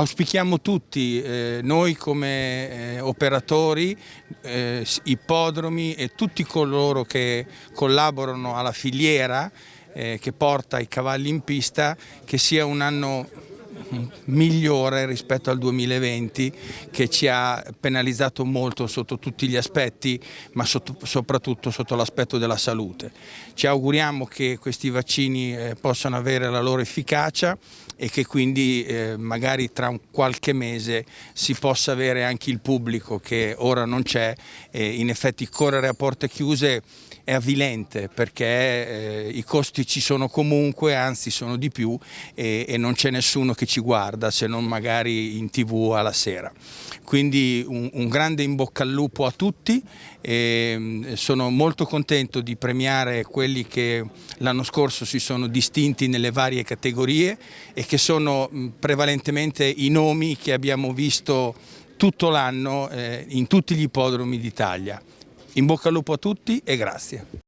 Auspichiamo tutti, noi come operatori, ippodromi e tutti coloro che collaborano alla filiera che porta i cavalli in pista, che sia un anno migliore rispetto al 2020, che ci ha penalizzato molto sotto tutti gli aspetti, ma soprattutto sotto l'aspetto della salute. Ci auguriamo che questi vaccini possano avere la loro efficacia e che quindi magari tra qualche mese si possa avere anche il pubblico che ora non c'è. In effetti correre a porte chiuse è avvilente, perché i costi ci sono comunque, anzi sono di più, e non c'è nessuno che ci guarda, se non magari in TV alla sera. Quindi un grande in bocca al lupo a tutti, e sono molto contento di premiare quelli che l'anno scorso si sono distinti nelle varie categorie e che sono prevalentemente i nomi che abbiamo visto tutto l'anno in tutti gli ippodromi d'Italia. In bocca al lupo a tutti e grazie.